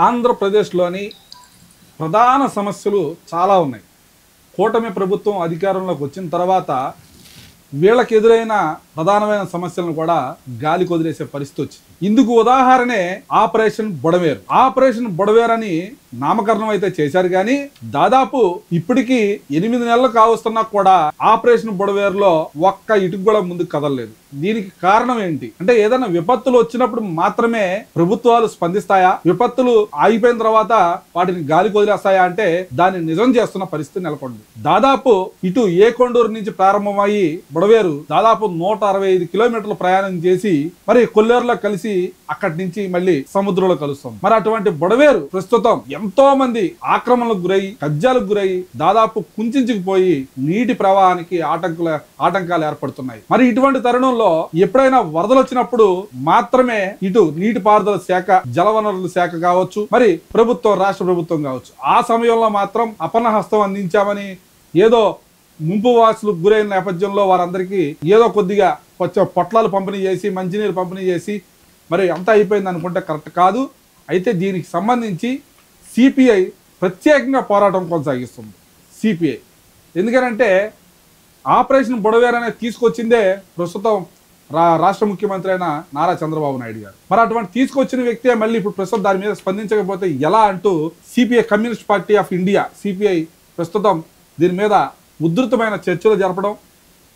ఆంధ్రప్రదేశ్లోని ప్రధాన సమస్యలు చాలా ఉన్నాయి. కూటమి ప్రభుత్వం అధికారంలోకి వచ్చిన తర్వాత వీళ్ళకి ఎదురైన ప్రధానమైన సమస్యలను కూడా గాలికి వదిలేసే పరిస్థితి వచ్చింది. ఇందుకు ఉదాహరణే ఆపరేషన్ బుడమేరు. ఆపరేషన్ బుడమేరు అని నామకరణం అయితే చేశారు, కానీ దాదాపు ఇప్పటికీ 8 నెలలు కావస్తున్నా కూడా ఆపరేషన్ బుడమేరులో ఒక్క ఇటుకు కూడా ముందుకు కదలలేదు. దీనికి కారణం ఏంటి అంటే, ఏదైనా విపత్తులు వచ్చినప్పుడు మాత్రమే ప్రభుత్వాలు స్పందిస్తాయా, విపత్తులు ఆగిపోయిన తర్వాత వాటిని గాలికి వదిలేస్తాయా అంటే దాన్ని నిజం చేస్తున్న పరిస్థితి నెలకొంది. దాదాపు ఇటు ఏకొండూరు నుంచి ప్రారంభమయ్యి బుడమేరు దాదాపు 165 కిలోమీటర్లు ప్రయాణం చేసి మరి కొల్లేరులో కలిసి అక్కడి నుంచి మళ్ళీ సముద్రంలో కలుస్తుంది. మరి అటువంటి బుడమేరు ప్రస్తుతం ఎంతో మంది ఆక్రమణలకు గురై, కబ్జాలకు గురై దాదాపు కుంచుకుపోయి నీటి ప్రవాహానికి ఆటంకాలు ఏర్పడుతున్నాయి. మరి ఇటువంటి తరుణంలో ఎప్పుడైనా వరదలు వచ్చినప్పుడు మాత్రమే ఇటు నీటిపారుదల శాఖ, జలవనరుల శాఖ కావచ్చు, మరి ప్రభుత్వం, రాష్ట్ర ప్రభుత్వం కావచ్చు, ఆ సమయంలో మాత్రం అపన్నహస్తం అందించామని ఏదో ముంపు వాసులకు గురైన నేపథ్యంలో వారందరికీ ఏదో కొద్దిగా పొట్లాలు పంపిణీ చేసి, మంచినీరు పంపిణీ చేసి మరి అంతా అయిపోయింది అనుకుంటే కరెక్ట్ కాదు. అయితే దీనికి సంబంధించి సిపిఐ ప్రత్యేకంగా పోరాటం కొనసాగిస్తుంది. సిపిఐ ఎందుకనంటే ఆపరేషన్ బుడమేరు అనేది తీసుకొచ్చిందే ప్రస్తుతం రాష్ట్ర ముఖ్యమంత్రి అయిన నారా చంద్రబాబు నాయుడు గారు. మరి అటువంటి తీసుకొచ్చిన వ్యక్తే మళ్ళీ ఇప్పుడు ప్రస్తుతం దాని మీద స్పందించకపోతే ఎలా అంటూ CPI, communist party of India, CPI ప్రస్తుతం దీని మీద ఉధృతమైన చర్చలు జరపడం,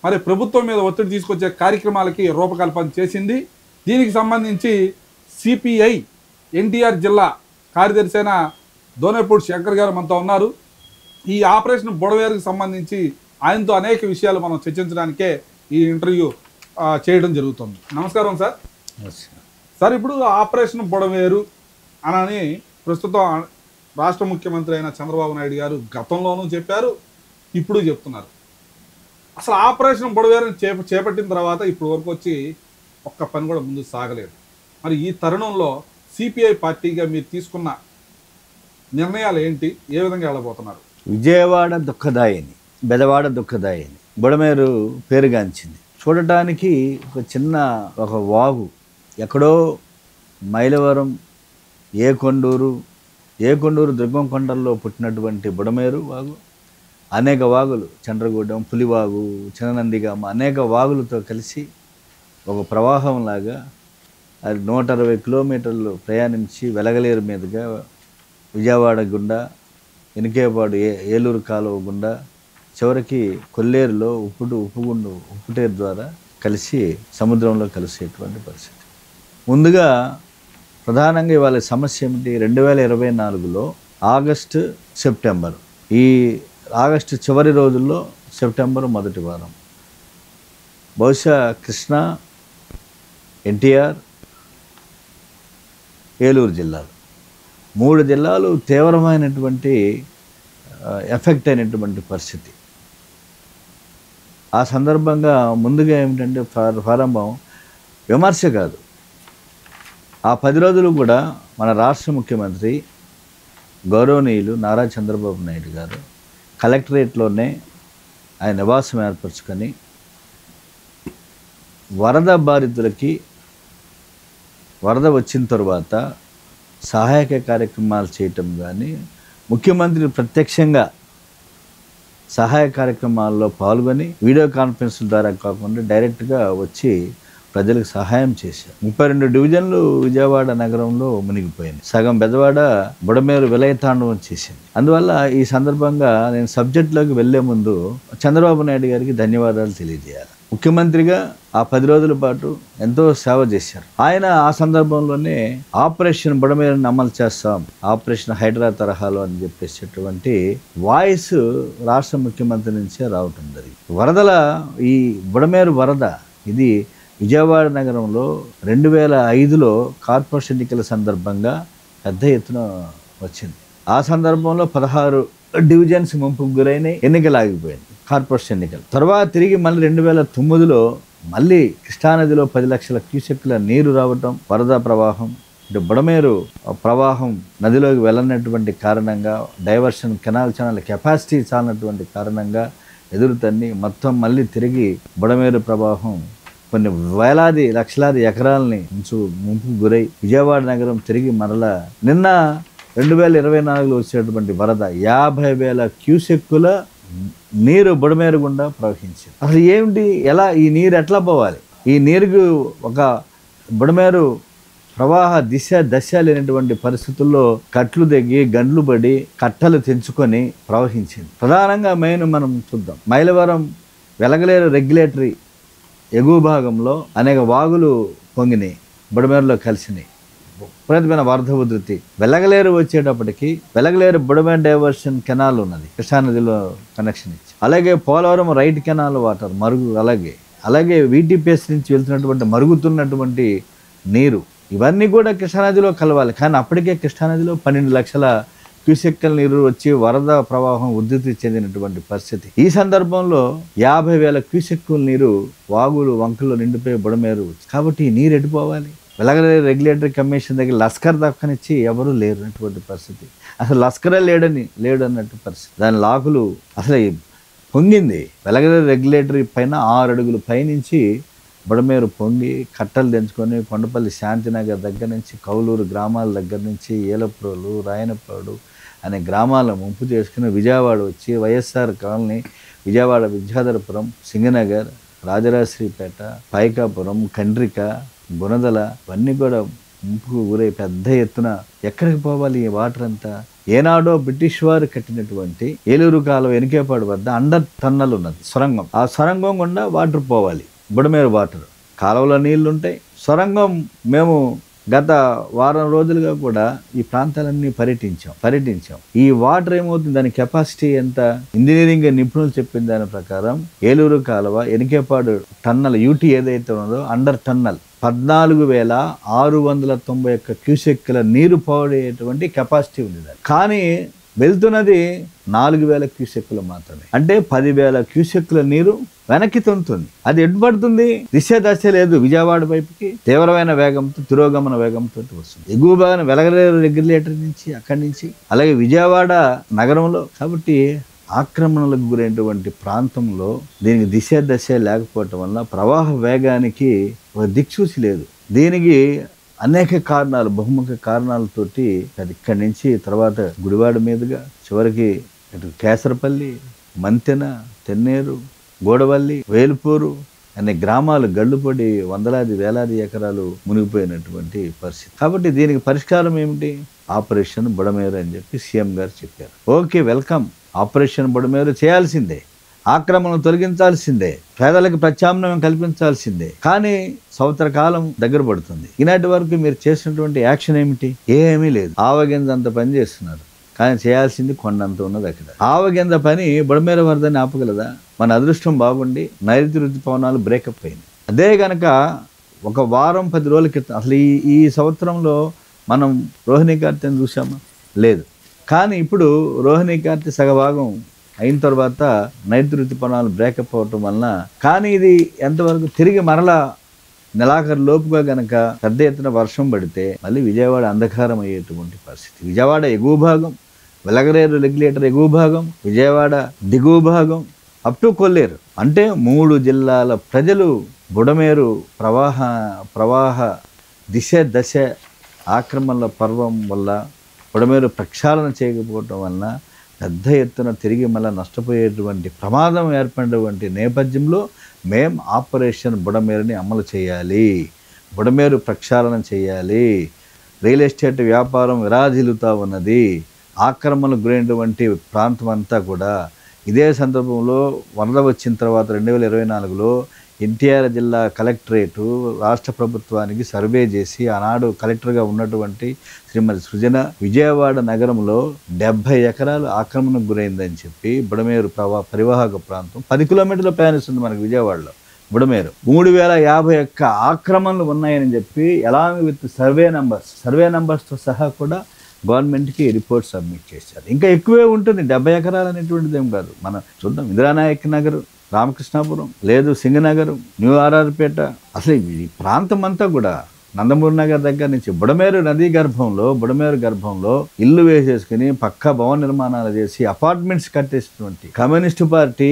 మరి ప్రభుత్వం మీద ఒత్తిడి తీసుకొచ్చే కార్యక్రమాలకి రూపకల్పన చేసింది. దీనికి సంబంధించి సిపిఐ ఎన్టీఆర్ జిల్లా కార్యదర్శి అయిన దోనేపూడి శంకర్ గారు మనతో ఉన్నారు. ఈ ఆపరేషన్ బుడమేరుకు సంబంధించి ఆయనతో అనేక విషయాలు మనం చర్చించడానికే ఈ ఇంటర్వ్యూ చేయడం జరుగుతుంది. నమస్కారం సార్. సార్, ఇప్పుడు ఆపరేషన్ బుడమేరు అని ప్రస్తుతం రాష్ట్ర ముఖ్యమంత్రి అయిన చంద్రబాబు నాయుడు గారు గతంలోనూ చెప్పారు, ఇప్పుడు చెప్తున్నారు. అసలు ఆపరేషన్ బుడమేరుని చేపట్టిన తర్వాత ఇప్పుడు వరకు వచ్చి ఒక్క పని కూడా ముందు సాగలేదు. మరి ఈ తరుణంలో సిపిఐ పార్టీగా మీరు తీసుకున్న నిర్ణయాలు ఏంటి, ఏ విధంగా వెళ్ళబోతున్నారు? విజయవాడ దుఃఖదాయిని, బెదవాడ దుఃఖదాయిని, బుడమేరు పేరుగాంచింది. చూడటానికి ఒక వాగు, ఎక్కడో మైలవరం, ఏకొండూరు దుర్గం కొండల్లో పుట్టినటువంటి బుడమేరు వాగు అనేక వాగులు, చంద్రగూడెం, పులివాగు, చిన్ననందిగామ, అనేక వాగులతో కలిసి ఒక ప్రవాహంలాగా అది 160 కిలోమీటర్లు ప్రయాణించి వెలగలేరు మీదుగా విజయవాడ గుండా, ఎనికేపాడు, ఏలూరు కాలువ గుండా చివరికి కొల్లేరులో ఉప్పుటేరు ద్వారా కలిసి సముద్రంలో కలిసేటువంటి పరిస్థితి. ముందుగా ప్రధానంగా ఇవాళ సమస్య ఏమిటి? 2024లో ఆగస్టు, సెప్టెంబర్, ఈ ఆగస్టు చివరి రోజుల్లో, సెప్టెంబర్ మొదటి వారం బహుశా కృష్ణా, ఎన్టీఆర్, ఏలూరు జిల్లాలు, 3 జిల్లాలు తీవ్రమైనటువంటి ఎఫెక్ట్ అయినటువంటి పరిస్థితి. ఆ సందర్భంగా ముందుగా ఏమిటంటే ప్రారంభం విమర్శ కాదు, ఆ 10 రోజులు కూడా మన రాష్ట్ర ముఖ్యమంత్రి గౌరవనీయులు నారా చంద్రబాబు నాయుడు గారు కలెక్టరేట్లోనే ఆయన నివాసం ఏర్పరచుకొని వరద బాధితులకి వరద వచ్చిన తర్వాత సహాయక కార్యక్రమాలు చేయటం కానీ, ముఖ్యమంత్రి ప్రత్యక్షంగా సహాయ కార్యక్రమాల్లో పాల్గొని వీడియో కాన్ఫరెన్స్ల ద్వారా కాకుండా డైరెక్ట్గా వచ్చి ప్రజలకు సహాయం చేశారు. 32 డివిజన్లు విజయవాడ నగరంలో మునిగిపోయింది. సగం బెదవాడ బుడమేరు విలయతాండవం చేసింది. అందువల్ల ఈ సందర్భంగా నేను సబ్జెక్టులోకి వెళ్లే ముందు చంద్రబాబు నాయుడు గారికి ధన్యవాదాలు తెలియజేయాలి. ముఖ్యమంత్రిగా ఆ 10 రోజుల పాటు ఎంతో సేవ చేశారు. ఆయన ఆ సందర్భంలోనే ఆపరేషన్ బుడమేరుని అమలు చేస్తాం, ఆపరేషన్ హైడ్రా తరహాలో అని చెప్పేసేటువంటి వాయిస్ రాష్ట్ర ముఖ్యమంత్రి నుంచే రావటం జరిగింది. వరదల ఈ బుడమేరు వరద ఇది విజయవాడ నగరంలో 2005లో కార్పొరేషన్ ఎన్నికల సందర్భంగా పెద్ద ఎత్తున వచ్చింది. ఆ సందర్భంలో 16 డివిజన్స్ ముంపుకు గురైన ఎన్నికలు ఆగిపోయింది, కార్పొరేషన్ ఎన్నికలు. తర్వాత తిరిగి మళ్ళీ 2009లో మళ్ళీ కృష్ణానదిలో 10 లక్షల క్యూసెక్ల నీరు రావటం, వరద ప్రవాహం, ఇటు బుడమేరు ప్రవాహం నదిలోకి వెళ్ళనటువంటి కారణంగా, డైవర్షన్ కెనాల్ కెపాసిటీ చాలినటువంటి కారణంగా ఎదురుతన్ని మొత్తం మళ్ళీ తిరిగి బుడమేరు ప్రవాహం కొన్ని లక్షలాది ఎకరాలని ముంపుకు గురై విజయవాడ నగరం తిరిగి మరలా నిన్న 2024లో వచ్చేటువంటి వరద 50,000 క్యూసెక్కుల నీరు బుడమేరు గుండా ప్రవహించింది. అసలు ఏమిటి, ఎలా ఈ నీరు ఎట్లా పోవాలి? ఈ నీరుకు ఒక బుడమేరు ప్రవాహ దశ లేనటువంటి పరిస్థితుల్లో కట్లు దిగి గండ్లు పడి కట్టలు తెంచుకొని ప్రవహించింది. ప్రధానంగా మనం చూద్దాం, మైలవరం వెలగలేరు రెగ్యులేటరీ ఎగువ భాగంలో అనేక వాగులు పొంగినాయి, బుడమేరులో కలిసినాయి, విపరీతమైన వరద ఉధృతి. వెలగలేరు వచ్చేటప్పటికి వెలగలేరు బుడమేరు డైవర్షన్ కెనాల్ ఉన్నది, కృష్ణానదిలో కనెక్షన్ ఇచ్చి. అలాగే పోలవరం రైట్ కెనాల్ వాటర్ మరుగు, అలాగే వీటీపీఎస్ నుంచి వెళ్తున్నటువంటి మరుగుతున్నటువంటి నీరు, ఇవన్నీ కూడా కృష్ణానదిలో కలవాలి. కానీ అప్పటికే కృష్ణానదిలో 12 లక్షల క్యూసెక్కుల నీరు వచ్చి వరద ప్రవాహం ఉధృతి చెందినటువంటి పరిస్థితి. ఈ సందర్భంలో 50,000 క్యూసెక్కుల నీరు వాగులు వంకల్లో నిండిపోయి బుడమేరు. కాబట్టి ఈ నీరు ఎడిపోవాలి. వెలగలేరు రెగ్యులేటరీ కమిషన్ దగ్గర లస్కర్ దక్కనిచ్చి ఎవరూ లేరు అటువంటి పరిస్థితి. అసలు లస్కరే లేడు అన్నట్టు పరిస్థితి. దాని లాకులు అసలు పొంగింది. వెలగలేరు రెగ్యులేటరీ పైన 6 అడుగులు పైనుంచి బుడమేరు పొంగి కట్టలు తెంచుకొని కొండపల్లి శాంతినగర్ దగ్గర నుంచి కౌలూరు గ్రామాల దగ్గర నుంచి ఏలప్రోలు రాయనపాడు అనే గ్రామాలను ముంపు చేసుకుని విజయవాడ వచ్చి వైఎస్ఆర్ కాలనీ, విజయవాడ విద్యాధరపురం, సింగనగర్, రాజరాజశ్రీపేట, పైకాపురం, కండ్రిక, గుణదల ఇవన్నీ కూడా ముంపుకు గురై పెద్ద ఎత్తున ఎక్కడికి పోవాలి ఈ వాటర్ అంతా? ఏనాడో బ్రిటిష్ వారు కట్టినటువంటి ఏలూరు కాలువ వెనుకేపాడు వద్ద అండర్ టన్నల్ ఉన్నది, సొరంగం. ఆ సొరంగం గుండా వాటర్ పోవాలి, బుడమేరు వాటర్. కాలువలో నీళ్లు ఉంటాయి, సొరంగం. మేము గత వారం రోజులుగా కూడా ఈ ప్రాంతాలన్నీ పర్యటించాం. ఈ వాటర్ ఏమవుతుంది, దాని కెపాసిటీ ఎంత? ఇంజనీరింగ్ నిపుణులు చెప్పిన దాని ప్రకారం ఏలూరు కాలువ ఎనికేపాడు టన్నల్ యూటీ ఏదైతే ఉన్నదో అండర్ టన్నల్ 14,691 క్యూసెక్కుల నీరు పోడేటువంటి కెపాసిటీ ఉంది దాన్ని. కానీ వెళ్తున్నది 4,000 క్యూసెక్కులు మాత్రమే. అంటే 10,000 క్యూసెక్కుల నీరు వెనక్కి తొంతుంది. అది ఎడ్డుపడుతుంది, దశ లేదు. విజయవాడ వైపుకి తీవ్రమైన వేగంతో, తిరోగమన వేగంతో వస్తుంది. ఎగువ భాగం వెలగలేరు రెగ్యులేటర్ నుంచి, అక్కడి నుంచి, అలాగే విజయవాడ నగరంలో. కాబట్టి ఆక్రమణలకు గురైనటువంటి ప్రాంతంలో దీనికి దశ లేకపోవటం వల్ల ప్రవాహ వేగానికి ఒక దిక్సూచి లేదు. దీనికి అనేక కారణాలు, బహుముఖ కారణాలతోటి అది ఇక్కడి నుంచి తర్వాత గుడివాడ మీదుగా చివరికి ఇటు కేసరపల్లి, మంతెన, తెన్నేరు, గోడవల్లి, వేలుపూరు అనే గ్రామాలు గళ్ళుపడి వందలాది వేలాది ఎకరాలు మునిగిపోయినటువంటి పరిస్థితి. కాబట్టి దీనికి పరిష్కారం ఏమిటి? ఆపరేషన్ బుడమేరు అని చెప్పి సీఎం గారు చెప్పారు. Okay, welcome. ఆపరేషన్ బుడమేరు చేయాల్సిందే, ఆక్రమణను తొలగించాల్సిందే, పేదలకు ప్రత్యామ్నాయం కల్పించాల్సిందే. కానీ సంవత్సర కాలం దగ్గర పడుతుంది. ఈనాటి వరకు మీరు చేసినటువంటి యాక్షన్ ఏమిటి? ఏమీ లేదు. ఆవగింజ అంత పని చేస్తున్నారు, కానీ చేయాల్సింది కొండంత ఉన్నది అక్కడ. ఆవగింజ పని బుడమేరు వరదని ఆపగలదా? మన అదృష్టం బాగుండి నైరుతి ఋతుపవనాలు బ్రేకప్ అయింది. అదే గనక ఒక వారం 10 రోజుల క్రితం, అసలు ఈ సంవత్సరంలో మనం రోహిణి కార్తెను చూసామా? లేదు. కానీ ఇప్పుడు రోహిణి కార్తె సగభాగం అయిన తర్వాత నైరుతి ఋతుపవనాలు బ్రేకప్ అవటం వలన, కానీ ఇది ఎంతవరకు తిరిగి మరలా నెలాఖరు లోపుగా గనక పెద్ద ఎత్తున వర్షం పడితే మళ్ళీ విజయవాడ అంధకారం అయ్యేటువంటి పరిస్థితి. విజయవాడ ఎగువ భాగం, వెలగలేరు రెగ్యులేటర్ ఎగువ భాగం, విజయవాడ దిగువ భాగం అప్ టు కొల్లేరు, అంటే 3 జిల్లాల ప్రజలు బుడమేరు ప్రవాహ దశ ఆక్రమణల పర్వం వల్ల, బుడమేరు ప్రక్షాళన చేయకపోవటం వలన పెద్ద ఎత్తున తిరిగి మళ్ళీ నష్టపోయేటువంటి ప్రమాదం ఏర్పడినటువంటి నేపథ్యంలో మేం ఆపరేషన్ బుడమేరుని అమలు చేయాలి, బుడమేరు ప్రక్షాళన చేయాలి. రియల్ ఎస్టేట్ వ్యాపారం విరాజిల్లుతూ ఉన్నది. ఆక్రమణకు గురైనటువంటి ప్రాంతం అంతా కూడా. ఇదే సందర్భంలో వరద వచ్చిన తర్వాత 2024లో ఎన్టీఆర్ జిల్లా కలెక్టరేటు రాష్ట్ర ప్రభుత్వానికి సర్వే చేసి ఆనాడు కలెక్టర్గా ఉన్నటువంటి శ్రీమతి సృజన విజయవాడ నగరంలో 70 ఎకరాలు ఆక్రమణకు గురైందని చెప్పి బుడమేరు పరివాహక ప్రాంతం 10 కిలోమీటర్ల ప్రయాణిస్తుంది మనకు విజయవాడలో. బుడమేరు 3051 ఆక్రమణలు ఉన్నాయని చెప్పి అలాంగ్ విత్ సర్వే నంబర్స్తో సహా కూడా గవర్నమెంట్కి రిపోర్ట్ సబ్మిట్ చేశారు. ఇంకా ఎక్కువే ఉంటుంది, 70 ఎకరాలు అనేటువంటిది ఏం కాదు. మనం చూద్దాం, ఇందిరానాయక్ నగర్, రామకృష్ణాపురం, లేదు సింగనగర్, న్యూ ఆర్ఆర్పేట, అసలు ఈ ప్రాంతం అంతా కూడా నందమూరి నగర్ దగ్గర నుంచి బుడమేరు గర్భంలో ఇల్లు వేసేసుకుని పక్కా భవన నిర్మాణాలు చేసి అపార్ట్మెంట్స్ కట్టేసినటువంటి కమ్యూనిస్టు పార్టీ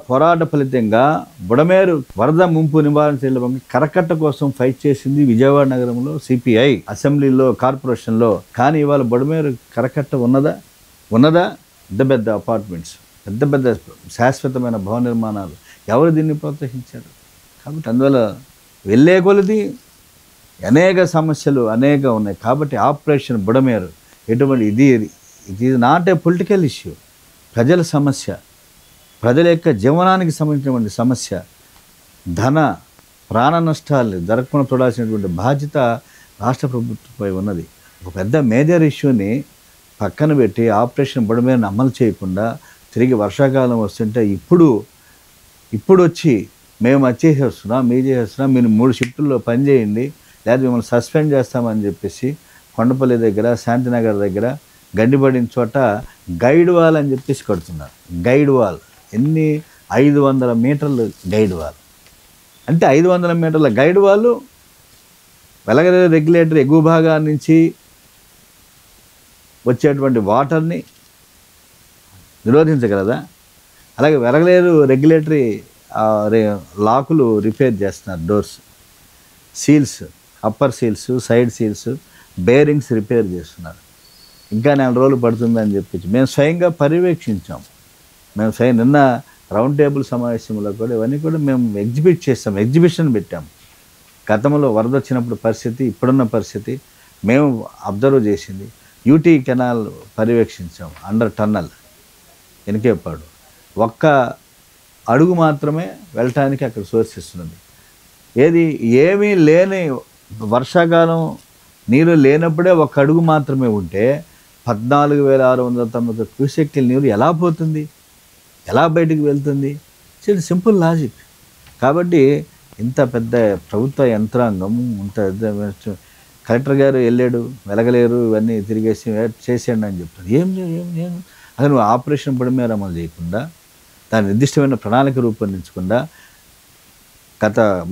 పోరాట ఫలితంగా బుడమేరు వరద ముంపు నివారణ చేయడం కరకట్ట కోసం ఫైట్ చేసింది విజయవాడ నగరంలో సిపిఐ అసెంబ్లీలో కార్పొరేషన్లో. కానీ ఇవాళ బుడమేరు కరకట్ట ఉన్నదా? పెద్ద పెద్ద అపార్ట్మెంట్స్, పెద్ద పెద్ద శాశ్వతమైన భవన నిర్మాణాలు. ఎవరు దీన్ని ప్రోత్సహించారు? కాబట్టి అందువల్ల వెళ్ళే కొలది అనేక సమస్యలు ఉన్నాయి. కాబట్టి ఆపరేషన్ బుడమేరు ఎటువంటి ఇది నాట్ ఏ పొలిటికల్ ఇష్యూ, ప్రజల సమస్య, ప్రజల యొక్క జీవనానికి సంబంధించినటువంటి సమస్య. ధన ప్రాణ నష్టాలు జరగకుండా చూడాల్సినటువంటి బాధ్యత రాష్ట్ర ప్రభుత్వంపై ఉన్నది. ఒక పెద్ద మేజర్ ఇష్యూని పక్కన పెట్టి ఆపరేషన్ బుడమేరుని అమలు చేయకుండా తిరిగి వర్షాకాలం వస్తుంటే ఇప్పుడు వచ్చి మేము వచ్చేసేస్తున్నాం, మీరు 3 షిఫ్టుల్లో పనిచేయండి, లేదా మిమ్మల్ని సస్పెండ్ చేస్తామని చెప్పేసి కొండపల్లి దగ్గర, శాంతినగర్ దగ్గర గండిపడిన చోట గైడ్ వాల్ అని చెప్పేసి కడుతున్నారు. గైడ్ వాల్ 500 మీటర్లు గైడ్ వాల్. అంటే 500 మీటర్ల గైడ్ వాళ్ళు వెలగలేరు రెగ్యులేటర్ ఎగువ భాగాల నుంచి వచ్చేటువంటి వాటర్ని నిరోధించగలదా? అలాగే వెలగలేరు రెగ్యులేటరీ లాకులు రిపేర్ చేస్తున్నారు, doors, seals, upper seals, side seals, bearings repair చేస్తున్నారు. ఇంకా 4 రోజులు పడుతుందని చెప్పి మేము స్వయంగా పర్యవేక్షించాం. నిన్న రౌండ్ టేబుల్ సమావేశంలో కూడా ఇవన్నీ కూడా మేము ఎగ్జిబిషన్ పెట్టాం. గతంలో వరద వచ్చినప్పుడు పరిస్థితి, ఇప్పుడున్న పరిస్థితి మేము అబ్జర్వ్ చేసింది. యూటీ కెనాల్ పర్యవేక్షించాం, అండర్ టన్నల్ వెనకేపాడు. ఒక్క అడుగు మాత్రమే వెళ్ళటానికి అక్కడ సోర్స్ ఇస్తున్నది. ఏమీ లేని వర్షాకాలం నీరు లేనప్పుడే 1 అడుగు మాత్రమే ఉంటే 14,690 క్యూసెక్ల నీరు ఎలా పోతుంది, ఎలా బయటికి వెళ్తుంది? It's simple logic. కాబట్టి ఇంత పెద్ద ప్రభుత్వ యంత్రాంగం, కలెక్టర్ గారు వెళ్ళాడు, వెలగలేరు ఇవన్నీ తిరిగేసి చేసేయండి అని చెప్తారు. ఏం అసలు నువ్వు ఆపరేషన్ బుడమేరు అమలు చేయకుండా, దాని నిర్దిష్టమైన ప్రణాళిక రూపొందించకుండా,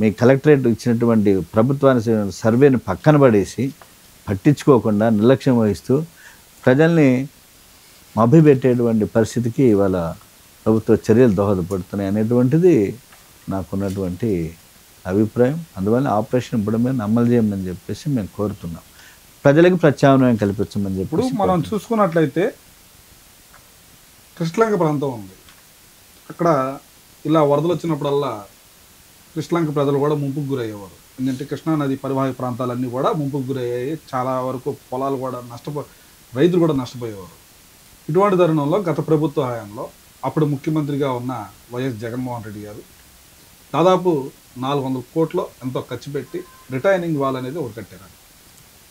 మీ కలెక్టరేట్ ఇచ్చినటువంటి ప్రభుత్వానికి సర్వేని పక్కన పడేసి పట్టించుకోకుండా నిర్లక్ష్యం వహిస్తూ ప్రజల్ని మభ్యపెట్టేటువంటి పరిస్థితికి ఇవాళ ప్రభుత్వ చర్యలు దోహదపడుతున్నాయి అనేటువంటిది నాకున్నటువంటి అభిప్రాయం. అందువల్ల ఆపరేషన్ బుడమేరుని అమలు చేయమని చెప్పేసి మేము కోరుతున్నాం. ప్రజలకు ప్రత్యామ్నాయం కల్పించమని చెప్పి. ఇప్పుడు మనం చూసుకున్నట్లయితే కృష్ణలంక ప్రాంతం ఉంది. అక్కడ ఇలా వరదలు వచ్చినప్పుడల్లా కృష్ణలంక ప్రజలు కూడా ముంపుకు గురయ్యేవారు. ఎందుకంటే కృష్ణానది పరివాహక ప్రాంతాలన్నీ కూడా ముంపుకు గురయ్యాయి. చాలా వరకు పొలాలు కూడా రైతులు కూడా నష్టపోయేవారు. ఇటువంటి తరుణంలో గత ప్రభుత్వ హయాంలో అప్పుడు ముఖ్యమంత్రిగా ఉన్న వైఎస్ జగన్మోహన్ రెడ్డి గారు దాదాపు 400 కోట్లు ఎంతో ఖర్చు పెట్టి రిటైనింగ్ వాల్ అనేది ఒకటి కట్టారు.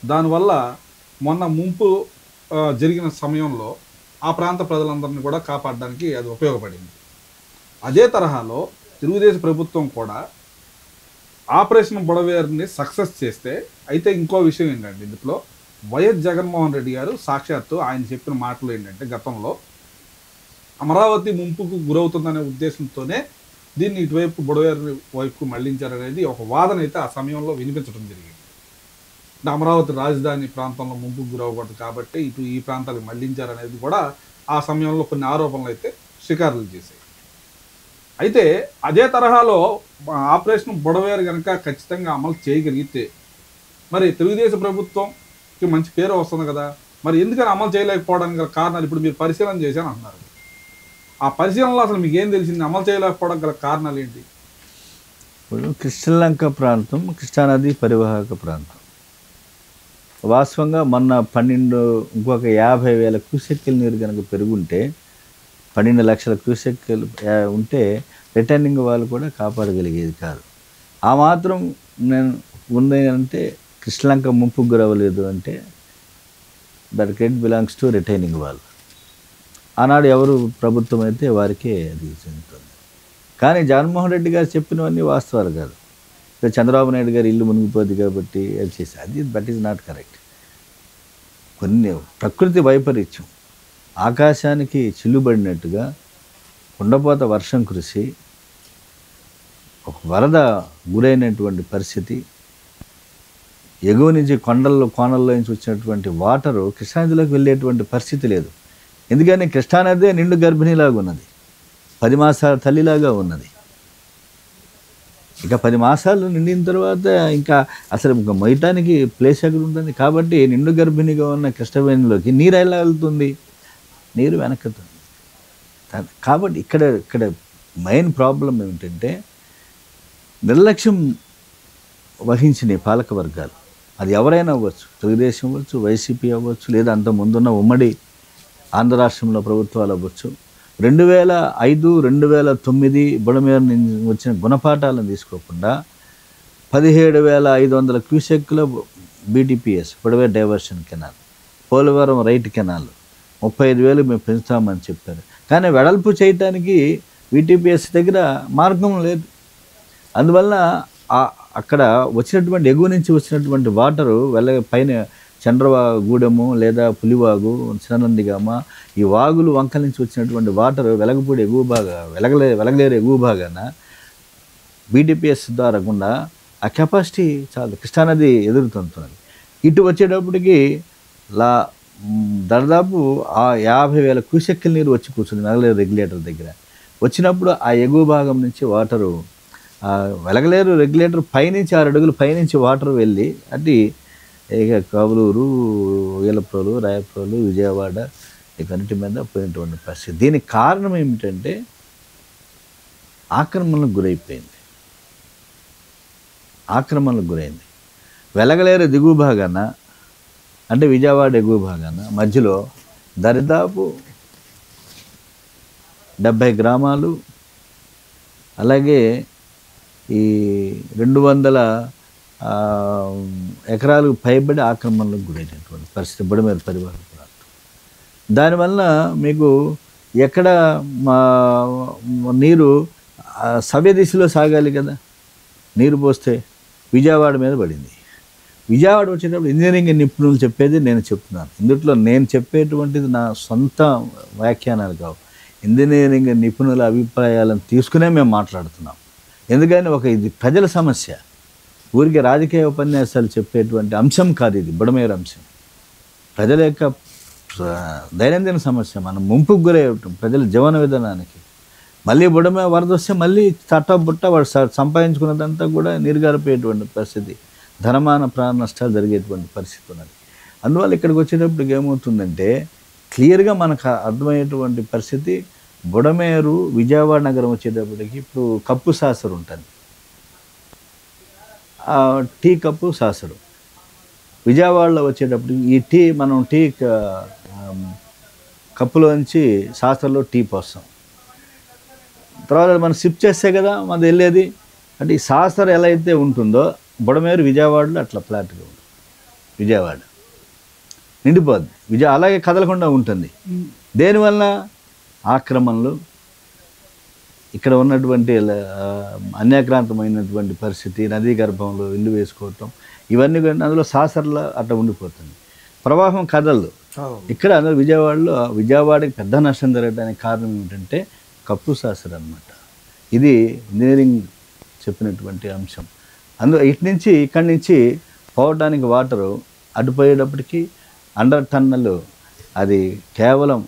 దానివల్ల మొన్న ముంపు జరిగిన సమయంలో ఆ ప్రాంత ప్రజలందరినీ కూడా కాపాడడానికి అది ఉపయోగపడింది. అదే తరహాలో తెలుగుదేశం ప్రభుత్వం కూడా ఆపరేషన్ బుడమేరుని సక్సెస్ చేస్తే, అయితే ఇంకో విషయం ఏంటంటే ఇందులో వైఎస్ జగన్మోహన్ రెడ్డి గారు సాక్షాత్తు ఆయన చెప్పిన మాటలు ఏంటంటే గతంలో అమరావతి ముంపుకు గురవుతుందనే ఉద్దేశంతోనే దీన్ని ఇటువైపు బుడమేరు వైపుకు మళ్లించారనేది ఒక వాదన అయితే ఆ సమయంలో వినిపించడం జరిగింది. అంటే అమరావతి రాజధాని ప్రాంతంలో ముంపుకు గురవకూడదు కాబట్టి ఈ ప్రాంతాలకు మళ్లించారనేది కూడా ఆ సమయంలో కొన్ని ఆరోపణలు అయితే షికారులు చేశాయి. అయితే అదే తరహాలో ఆపరేషన్ బుడమేరు కనుక ఖచ్చితంగా అమలు చేయగలిగితే మరి తెలుగుదేశం ప్రభుత్వంకి మంచి పేరు వస్తుంది కదా. మరి ఎందుకని అమలు చేయలేకపోవడానికి గల కారణాలు ఇప్పుడు మీరు పరిశీలన చేశాను అంటున్నారు. ఆ పరిశీలనలో అసలు మీకు ఏం తెలిసింది? అమలు చేయలేకపోవడం గల కారణాలు ఏంటి? ఇప్పుడు కృష్ణలంక ప్రాంతం కృష్ణానది పరివాహక ప్రాంతం. వాస్తవంగా మొన్న ఇంకొక 50,000 క్యూసెక్కుల నీరు కనుక పెరుగుంటే 12 లక్షల క్యూసెక్కులు ఉంటే రిటర్నింగ్ వాళ్ళు కూడా కాపాడగలిగేది కాదు. ఆ మాత్రం నేను ఉంది అంటే కృష్ణలంక ముంపుకు గురవలేదు అంటే that credit belongs to retaining wall. ఆనాడు ఎవరు ప్రభుత్వం అయితే వారికే అది చెందుతుంది. కానీ జగన్మోహన్ రెడ్డి గారు చెప్పినవన్నీ వాస్తవాలు కాదు. చంద్రబాబు నాయుడు గారు ఇల్లు మునిగిపోద్ది కాబట్టి అది చేసి దట్ ఈజ్ నాట్ కరెక్ట్. కొన్ని ప్రకృతి వైపరీత్యం, ఆకాశానికి చిల్లుబడినట్టుగా కుండపోత వర్షం కురిసి ఒక వరద గురైనటువంటి పరిస్థితి ఎగువ నుంచి కోనల్లో నుంచి వచ్చినటువంటి వాటరు కృష్ణానదిలోకి వెళ్ళేటువంటి పరిస్థితి లేదు. ఎందుకని కృష్ణానదే నిండు గర్భిణీలాగా ఉన్నది, 10 మాసాల తల్లిలాగా ఉన్నది. ఇక 10 మాసాలు నిండిన తర్వాత ఇంకా అసలు ఇంకా మొయ్యటానికి ప్లేస్ ఎక్కడ ఉంటుంది. కాబట్టి నిండు గర్భిణిగా ఉన్న కృష్ణవేణిలోకి నీరు ఎలా వెళ్తుంది? నీరు వెనక్కుతుంది. కాబట్టి ఇక్కడ మెయిన్ ప్రాబ్లం ఏమిటంటే నిర్లక్ష్యం వహించిన పాలక వర్గాలు, అది ఎవరైనా అవ్వచ్చు, తెలుగుదేశం అవ్వచ్చు, వైసీపీ అవ్వచ్చు, లేదా అంత ముందున్న ఉమ్మడి ఆంధ్ర రాష్ట్రంలో ప్రభుత్వాలు అవ్వచ్చు. 2005, 2009 బుడమేరు నుంచి వచ్చిన గుణపాఠాలను తీసుకోకుండా 17,500 క్యూసెక్కుల BTPS Budameru diversion canal, Polavaram right canal 35,000 మేము పెంచుతామని చెప్పారు. కానీ వెడల్పు చేయటానికి బీటీపీఎస్ దగ్గర మార్గం లేదు. అందువల్ల అక్కడ వచ్చినటువంటి ఎగువ నుంచి వచ్చినటువంటి వాటరు పైన చంద్రగూడెము లేదా పులివాగు, చిన్ననందిగామ, ఈ వాగులు వంకల నుంచి వచ్చినటువంటి వాటరు వెలగపూడి ఎగువ వెలగలేరు ఎగువ భాగాన బీటీపీఎస్ ద్వారా గుండా ఆ కెపాసిటీ చాలు కృష్ణానది ఎదురుతుంటున్నది. ఇటు వచ్చేటప్పటికి దాదాపు 50,000 క్యూసెక్కుల నీరు వచ్చి కూర్చుంది వెలగలేరు రెగ్యులేటర్ దగ్గర. వచ్చినప్పుడు ఆ ఎగువ భాగం నుంచి వాటరు వెలగలేరు రెగ్యులేటర్ పైనుంచి 6 అడుగులు పైనుంచి వాటర్ వెళ్ళి అటు ఇక కవలూరు, ఈలప్రోలు, రాయప్రోలు, విజయవాడ ఇవన్నిటి మీద పోయినటువంటి పరిస్థితి. దీనికి కారణం ఏమిటంటే ఆక్రమణలకు గురైంది. వెలగలేరు దిగువ భాగాన అంటే విజయవాడ ఎగువ భాగాన మధ్యలో దరిదాపు 70 గ్రామాలు, అలాగే ఈ 200 ఎకరాలకు పైబడి ఆక్రమణలకు గురైనటువంటి పరిస్థితి బుడమేరు పరివాహక ప్రాంతం. దానివల్ల మీకు ఎక్కడ నీరు సవ్య దిశలో సాగాలి కదా, నీరు పోస్తే విజయవాడ మీద పడింది. విజయవాడ వచ్చేటప్పుడు ఇంజనీరింగ్ నిపుణులు చెప్పేది నేను చెప్తున్నాను. ఇందులో నేను చెప్పేటువంటిది నా సొంత వ్యాఖ్యానాలు కావు, ఇంజనీరింగ్ నిపుణుల అభిప్రాయాలను తీసుకునే మేము మాట్లాడుతున్నాం. ఎందుకని ఇది ప్రజల సమస్య, ఊరికి రాజకీయ ఉపన్యాసాలు చెప్పేటువంటి అంశం కాదు. ఇది బుడమేరు అంశం, ప్రజల యొక్క దైనందిన సమస్య. మనం ముంపుకు గురై ఉంటాం ప్రజల జీవన విధానానికి. మళ్ళీ బుడమేరు వరద వస్తే మళ్ళీ తట్టబుట్ట వాడు సంపాదించుకున్నదంతా కూడా నీరుగారిపోయేటువంటి పరిస్థితి, ధనమాన ప్రాణ నష్టాలు జరిగేటువంటి పరిస్థితి ఉన్నది. అందువల్ల ఇక్కడికి వచ్చేటప్పటికి ఏమవుతుందంటే క్లియర్గా మనకు అర్థమయ్యేటువంటి పరిస్థితి, బుడమేరు విజయవాడ నగరం వచ్చేటప్పటికి ఇప్పుడు కప్పు సాసరు ఉంటుంది, టీ కప్పు సాసరు. విజయవాడలో వచ్చేటప్పటికి ఈ మనం టీ కప్పులోంచి సాసర్లో టీ పోస్తాం. తర్వాత మనం సిప్ చేస్తే కదా మనది వెళ్ళేది. అంటే ఈ సాసర్ ఎలా అయితే ఉంటుందో బుడమేరు విజయవాడలో అట్లా ఫ్లాట్గా ఉంటుంది. విజయవాడ నిండిపోద్ది, అలాగే కదలకుండా ఉంటుంది. దేనివల్ల? ఆక్రమణలు, ఇక్కడ ఉన్నటువంటి అన్యాక్రాంతమైనటువంటి పరిస్థితి, నదీ గర్భంలో ఇల్లు వేసుకోవటం, ఇవన్నీ అందులో సాసర్లా అట్లా ఉండిపోతుంది. ప్రవాహం కదలదు. ఇక్కడ అందులో విజయవాడకి పెద్ద నష్టం జరగడానికి కారణం ఏమిటంటే కప్పు సాసర్ అన్నమాట. ఇది ఇంజనీరింగ్ చెప్పినటువంటి అంశం. ఇక్కడి నుంచి పోవడానికి వాటరు అడ్డుపోయేటప్పటికి అండర్ టన్నల్ అది కేవలం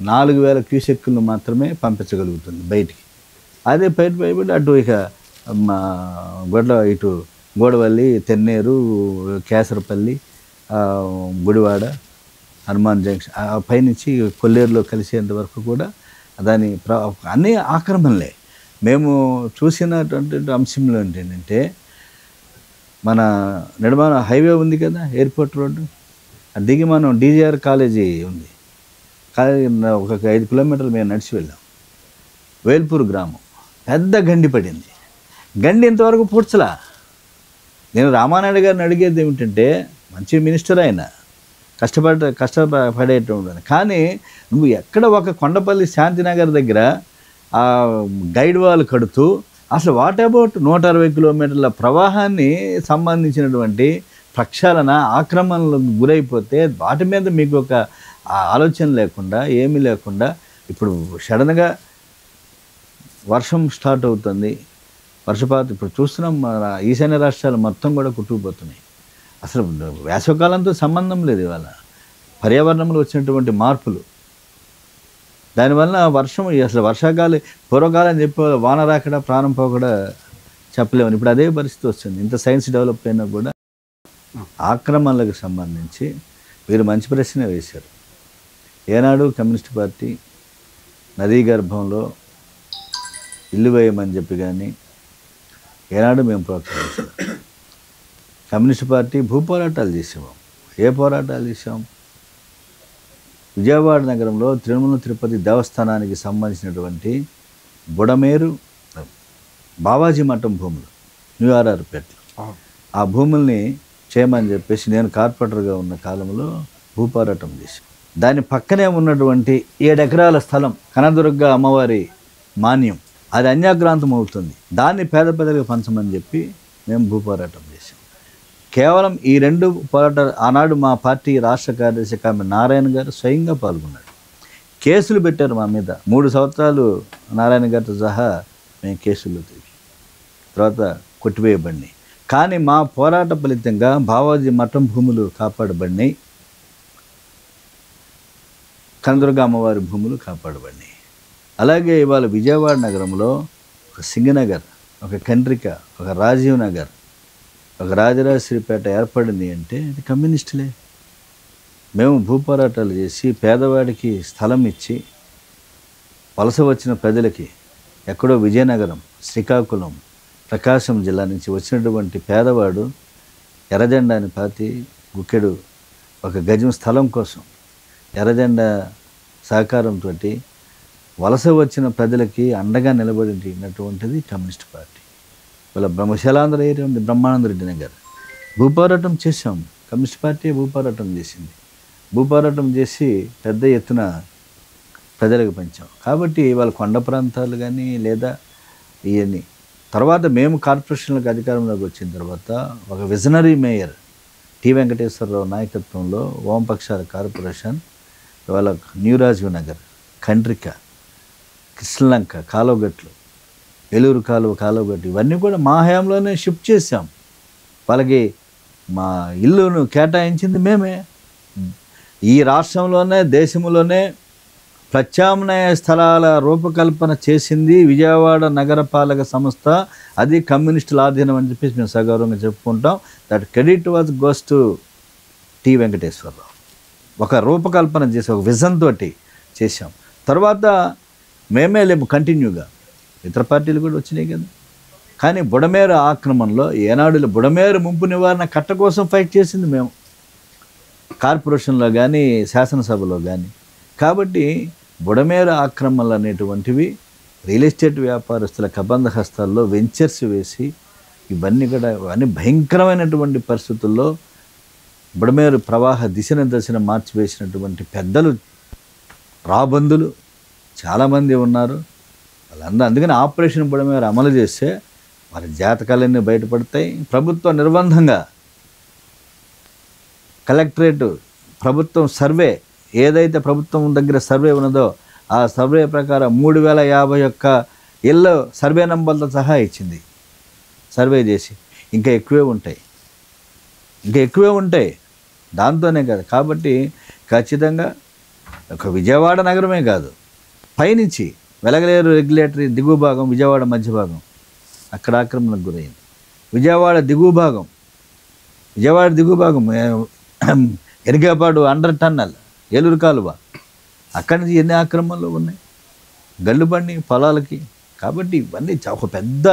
4,000 క్యూసెక్కులు మాత్రమే పంపించగలుగుతుంది బయటికి. అదే పైబడి అటు ఇక ఇటు గోడవల్లి, తెన్నేరు, కేసరపల్లి, గుడివాడ, హనుమాన్ జంక్షన్ పైనుంచి కొల్లేరులో కలిసేంత వరకు కూడా దాని అన్నీ ఆక్రమణలే. మేము చూసినటువంటి అంశంలో ఏంటంటే మన నిర్మాణ హైవే ఉంది కదా, ఎయిర్పోర్ట్ రోడ్డు, దిగి మనం డీజీఆర్ కాలేజీ ఉంది, ఒక 5 కిలోమీటర్లు మేము నడిచి వెళ్ళాం. వేల్పూర్ గ్రామం పెద్ద గండి పడింది. గండి ఇంతవరకు పూడ్చలా. నేను రామానాయుడు గారిని అడిగేది ఏమిటంటే, మంచి మినిస్టర్ ఆయన, కష్టపడేటువంటి, కానీ నువ్వు ఎక్కడ ఒక కొండపల్లి శాంతినగర్ దగ్గర ఆ గైడ్ వాల్ కడుతూ అసలు వాట్ అబౌట్ 160 కిలోమీటర్ల ప్రవాహాన్ని సంబంధించినటువంటి ప్రక్షాళన ఆక్రమణలకు గురైపోతే వాటి మీద మీకు ఒక ఆలోచన లేకుండా ఏమీ లేకుండా ఇప్పుడు సడన్గా వర్షం స్టార్ట్ అవుతుంది, వర్షపాతం ఇప్పుడు చూస్తున్నాం. మన ఈశాన్య రాష్ట్రాలు మొత్తం కూడా కొట్టుకుపోతున్నాయి. అసలు వేసవకాలంతో సంబంధం లేదు ఇవాళ. పర్యావరణంలో వచ్చినటువంటి మార్పులు, దానివల్ల వర్షం అసలు వర్షాకాలం పూర్వకాలం చెప్పే వాన రాకడా ప్రాణం పోకడా చెప్పలేమని, ఇప్పుడు అదే పరిస్థితి వస్తుంది. ఇంత సైన్స్ డెవలప్ అయినా కూడా ఆక్రమణలకు సంబంధించి వీరు మంచి ప్రశ్న వేశారు. ఏనాడు కమ్యూనిస్ట్ పార్టీ నదీ గర్భంలో ఇల్లు వేయమని చెప్పి కానీ ఏనాడు మేము ప్రోత్సహించాం. కమ్యూనిస్ట్ పార్టీ భూపోరాటాలు చేసాము. ఏ పోరాటాలు చేసాం? విజయవాడ నగరంలో తిరుమల తిరుపతి దేవస్థానానికి సంబంధించినటువంటి బుడమేరు బావాజీ మఠం భూములు న్యూఆర్ఆర్పేటలో, ఆ భూముల్ని చేయమని చెప్పేసి నేను కార్పొరేటర్గా ఉన్న కాలంలో భూపోరాటం చేశాను. దాని పక్కనే ఉన్నటువంటి 7 ఎకరాల స్థలం కనదుర్గ అమ్మవారి మాన్యం, అది అన్యాక్రాంతం అవుతుంది, దాన్ని పేద పేదలకు పంచమని చెప్పి మేము భూపోరాటం చేశాం. కేవలం ఈ 2 పోరాటాలు ఆనాడు మా పార్టీ రాష్ట్ర కార్యదర్శి కామె నారాయణ గారు స్వయంగా పాల్గొన్నాడు. కేసులు పెట్టారు మా మీద. 3 సంవత్సరాలు నారాయణ గారితో సహా మేము కేసులు తిరిగి తర్వాత కొట్టివేయబడినాయి. కానీ మా పోరాట ఫలితంగా బావాజీ మఠం భూములు కాపాడబడినాయి, కనదుర్గ అమ్మవారి భూములు కాపాడబడినాయి. అలాగే ఇవాళ విజయవాడ నగరంలో ఒక సింగనగర్, ఒక కండ్రిక, ఒక రాజీవ్ నగర్, ఒక రాజరాజేశ్వరిపేట ఏర్పడింది అంటే ఇది కమ్యూనిస్టులే. మేము భూపోరాటాలు చేసి పేదవాడికి స్థలం ఇచ్చి వలస వచ్చిన ప్రజలకి, ఎక్కడో విజయనగరం, శ్రీకాకుళం, ప్రకాశం జిల్లా నుంచి వచ్చినటువంటి పేదవాడు ఎర్రజెండాని పాతి గుక్కెడు ఒక గజం స్థలం కోసం ఎర్రజెండా సహకారంతో వలస వచ్చిన ప్రజలకి అండగా నిలబడినటువంటిది కమ్యూనిస్ట్ పార్టీ. వాళ్ళ బ్రహ్మశైలాంధ్ర ఏరియా ఉంది, బ్రహ్మానంద రెడ్డి నగర్. భూపోరాటం చేసాం, కమ్యూనిస్ట్ పార్టీ భూపోరాటం చేసింది. భూపోరాటం చేసి పెద్ద ఎత్తున ప్రజలకు పంచాం. కాబట్టి వాళ్ళ కొండ ప్రాంతాలు కానీ లేదా ఇవన్నీ తర్వాత మేము కార్పొరేషన్లకు అధికారంలోకి వచ్చిన తర్వాత ఒక విజనరీ మేయర్ టి వెంకటేశ్వరరావు నాయకత్వంలో వామపక్షాల కార్పొరేషన్ ఇవాళ న్యూ రాజీవ్ నగర్, కండ్రిక, కృష్ణలంక కాలువగట్లు, ఏలూరు కాలువగట్టు ఇవన్నీ కూడా మా హయాంలోనే షిఫ్ట్ చేసాం. వాళ్ళకి మా ఇల్లును కేటాయించింది మేమే. ఈ రాష్ట్రంలోనే దేశంలోనే ప్రత్యామ్నాయ స్థలాల రూపకల్పన చేసింది విజయవాడ నగరపాలక సంస్థ, అది కమ్యూనిస్టుల ఆధీనం అని చెప్పేసి మేము సగౌరవంగా చెప్పుకుంటాం. That credit was goes to T Venkateswararao. ఒక రూపకల్పన చేసి ఒక విజన్ తోటి చేసాం. తర్వాత మేమే లేము కంటిన్యూగా, ఇతర పార్టీలు కూడా వచ్చినాయి కదా. కానీ బుడమేరు ఆక్రమణలో ఏనాడులో బుడమేరు ముంపు నివారణ కట్ట కోసం ఫైట్ చేసింది మేము, కార్పొరేషన్లో కానీ శాసనసభలో కానీ. కాబట్టి బుడమేరు ఆక్రమణలు అనేటువంటివి రియల్ ఎస్టేట్ వ్యాపారస్తుల కబంధ హస్తాల్లో వెంచర్స్ వేసి ఇవన్నీ భయంకరమైనటువంటి పరిస్థితుల్లో బుడమేరు ప్రవాహ దశను మార్చివేసినటువంటి పెద్దలు, రాబందులు చాలామంది ఉన్నారు. వాళ్ళందరూ అందుకని ఆపరేషన్ బుడమేరు అమలు చేస్తే వారి జాతకాలన్నీ బయటపడతాయి. ప్రభుత్వ నిర్బంధంగా కలెక్టరేట్ ప్రభుత్వం సర్వే ఏదైతే ప్రభుత్వం దగ్గర సర్వే ఉన్నదో ఆ సర్వే ప్రకారం 3051 ఇళ్ళు సర్వే నంబర్లతో సహా ఇచ్చింది. సర్వే చేసి ఇంకా ఎక్కువే ఉంటాయి దాంతోనే కాదు. కాబట్టి ఖచ్చితంగా ఒక విజయవాడ నగరమే కాదు, పైనుంచి వెలగలేరు రెగ్యులేటరీ దిగువ భాగం, విజయవాడ మధ్య భాగం అక్కడ ఆక్రమణకు గురైంది. విజయవాడ దిగువ భాగం ఎరిగాపాడు అండర్ టన్నల్, ఏలూరు కాలువ, అక్కడి నుంచి ఎన్ని ఆక్రమణలు ఉన్నాయి, గల్లుబండి పొలాలకి. కాబట్టి ఇవన్నీ ఒక పెద్ద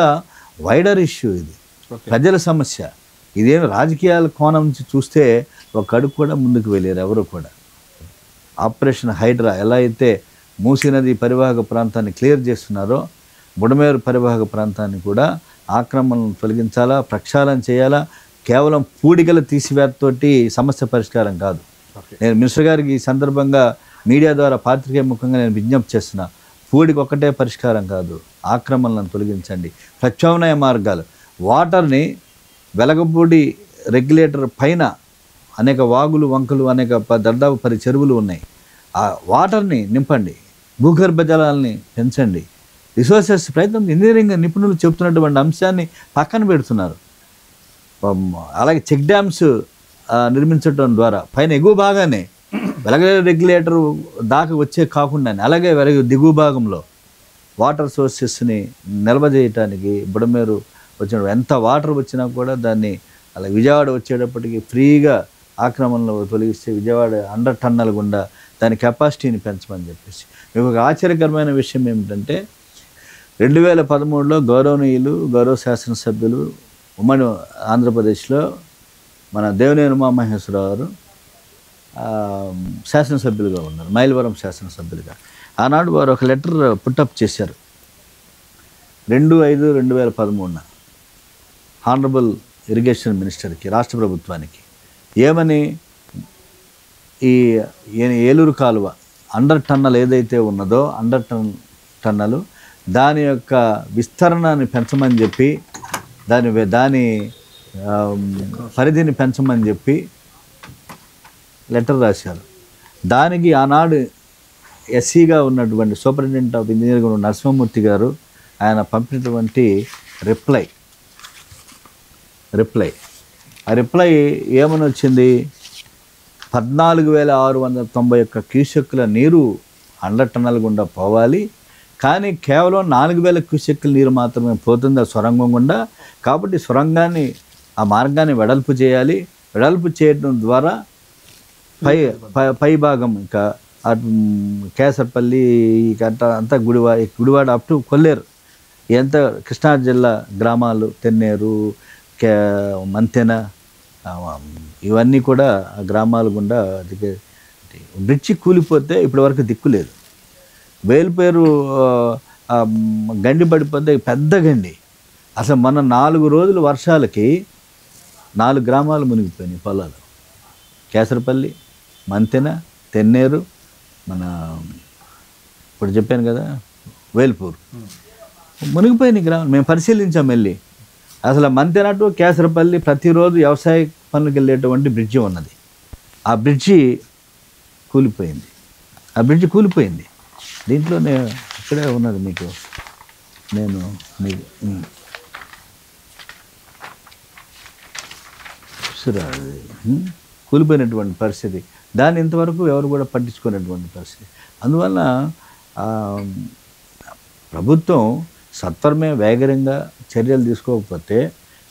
వైడర్ ఇష్యూ, ఇది ప్రజల సమస్య. ఇదేమి రాజకీయాల కోణం నుంచి చూస్తే ఒక అడుగు కూడా ముందుకు వెళ్ళారు ఎవరు కూడా. ఆపరేషన్ హైడ్రా ఎలా అయితే మూసీ నది పరివాహక ప్రాంతాన్ని క్లియర్ చేస్తున్నారో, బుడమేరు పరివాహక ప్రాంతాన్ని కూడా ఆక్రమణను తొలగించాలా, ప్రక్షాళన చేయాలా. కేవలం పూడికల తీసివేతతోటి సమస్య పరిష్కారం కాదు. నేను మినిస్టర్ గారికి ఈ సందర్భంగా మీడియా ద్వారా పాత్రికేయ ముఖంగా నేను విజ్ఞప్తి చేస్తున్నా, పూడికి ఒక్కటే పరిష్కారం కాదు, ఆక్రమణలను తొలగించండి. ప్రత్యామ్నాయ మార్గాలు, వాటర్ని వెలగపూడి రెగ్యులేటర్ పైన అనేక వాగులు, వంకలు, అనేక దాదాపు 10 చెరువులు ఉన్నాయి. ఆ వాటర్ని నింపండి, భూగర్భ జలాలని పెంచండి. రిసోర్సెస్ ప్రయత్నం ఇంజనీరింగ్ నిపుణులు చెబుతున్నటువంటి అంశాన్ని పక్కన పెడుతున్నారు. అలాగే చెక్ డ్యామ్స్ నిర్మించడం ద్వారా పైన ఎగువ భాగానే రెగ్యులేటర్ దాకా వచ్చే కాకుండానే అలాగే దిగువ భాగంలో వాటర్ సోర్సెస్ని నిల్వ చేయటానికి బుడమేరు వచ్చిన ఎంత వాటర్ వచ్చినా కూడా దాన్ని అలా విజయవాడ వచ్చేటప్పటికి ఫ్రీగా ఆక్రమణలో తొలగిస్తే విజయవాడ 100 టన్నుల గుండా దాని కెపాసిటీని పెంచమని చెప్పేసి. మీకు ఒక ఆశ్చర్యకరమైన విషయం ఏమిటంటే 2013లో గౌరవ శాసనసభ్యులు ఉమ్మడి ఆంధ్రప్రదేశ్లో మన దేవినేని ఉమామహేశ్వరరావు గారు శాసనసభ్యులుగా ఉన్నారు, మైలవరం శాసనసభ్యులుగా. ఆనాడు వారు ఒక లెటర్ పుట్టప్ చేశారు 2/5/2013 హానరబుల్ ఇరిగేషన్ మినిస్టర్కి, రాష్ట్ర ప్రభుత్వానికి. ఏమని, ఈ ఏలూరు కాలువ 100 టన్నులు ఏదైతే ఉన్నదో 100 టన్నులు దాని యొక్క విస్తరణని పెంచమని చెప్పి దాని పరిధిని పెంచమని చెప్పి లెటర్ రాశారు. దానికి ఆనాడు ఎస్సీగా ఉన్నటువంటి సూపరింటెండెంట్ ఆఫ్ ఇంజనీరింగ్ నరసింహమూర్తి గారు ఆయన పంపినటువంటి రిప్లై ఆ రిప్లై ఏమని వచ్చింది, 14,691 క్యూసెక్కుల నీరు 100 టన్నుల గుండా పోవాలి, కానీ కేవలం 4,000 క్యూసెక్కుల నీరు మాత్రమే పోతుంది ఆ సొరంగం గుండా. కాబట్టి సొరంగాన్ని ఆ మార్గాన్ని వెడల్పు చేయాలి. వెడల్పు చేయడం ద్వారా పై భాగం ఇంకా కేసరపల్లి అంతా గుడివాడ అప్ టు కొల్లేరు ఎంత కృష్ణా జిల్లా గ్రామాలు తెన్నేరు మంతెన ఇవన్నీ కూడా ఆ గ్రామాల గుండా బ్రిడ్జి కూలిపోతే ఇప్పటి వరకు దిక్కు లేదు. వేలుపేరు గండి పడిపోతే పెద్ద గండి. అసలు మన 4 రోజుల వర్షాలకి 4 గ్రామాలు మునిగిపోయినాయి పొలాలు. కేసరపల్లి, మంతెన, తెన్నేరు, మన ఇప్పుడు చెప్పాను కదా వేల్పూర్ మునిగిపోయినాయి గ్రామాలు. మేము పరిశీలించాం వెళ్ళి. అసలు మంతెన టు కేసరపల్లి ప్రతిరోజు వ్యవసాయ పనులకు వెళ్ళేటువంటి బ్రిడ్జి ఉన్నది. ఆ బ్రిడ్జి కూలిపోయింది. దీంట్లోనే ఇక్కడే ఉన్నది మీకు కూలిపోయినటువంటి పరిస్థితి. దాన్ని ఇంతవరకు ఎవరు కూడా పట్టించుకునేటువంటి పరిస్థితి. అందువల్ల ప్రభుత్వం సత్వరమే వేగంగా చర్యలు తీసుకోకపోతే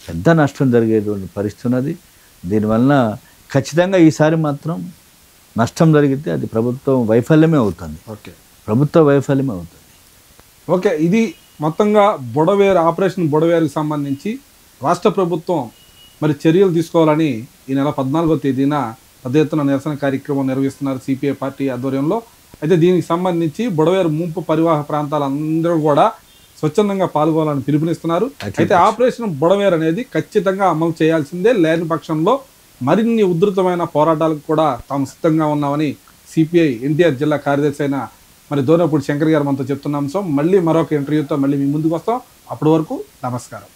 పెద్ద నష్టం జరిగేటువంటి పరిస్థితి ఉన్నది. దీనివల్ల ఖచ్చితంగా ఈసారి మాత్రం నష్టం జరిగితే అది ప్రభుత్వం వైఫల్యమే అవుతుంది. ఓకే, ఇది మొత్తంగా ఆపరేషన్ బుడవేరుకి సంబంధించి రాష్ట్ర ప్రభుత్వం మరి చర్యలు తీసుకోవాలని ఈ నెల 14వ తేదీన పెద్ద ఎత్తున నిరసన కార్యక్రమం నిర్వహిస్తున్నారు సిపిఐ పార్టీ ఆధ్వర్యంలో. అయితే దీనికి సంబంధించి బుడవేరు ముంపు పరివాహ ప్రాంతాలందరూ కూడా స్వచ్ఛందంగా పాల్గొనాలని పిలుపునిస్తున్నారు. అయితే ఆపరేషన్ బుడవేరు అనేది ఖచ్చితంగా అమలు చేయాల్సిందే, లేని పక్షంలో మరిన్ని ఉధృతమైన పోరాటాలకు కూడా తాము సిద్ధంగా ఉన్నామని సిపిఐ ఎన్టీఆర్ జిల్లా కార్యదర్శి అయిన మరి దోనపూడి శంకర్ గారు మనతో చెప్తున్నాం. సో మళ్ళీ మరొక ఇంటర్వ్యూతో మళ్ళీ మీ ముందుకు వస్తాం. అప్పటి వరకు నమస్కారం.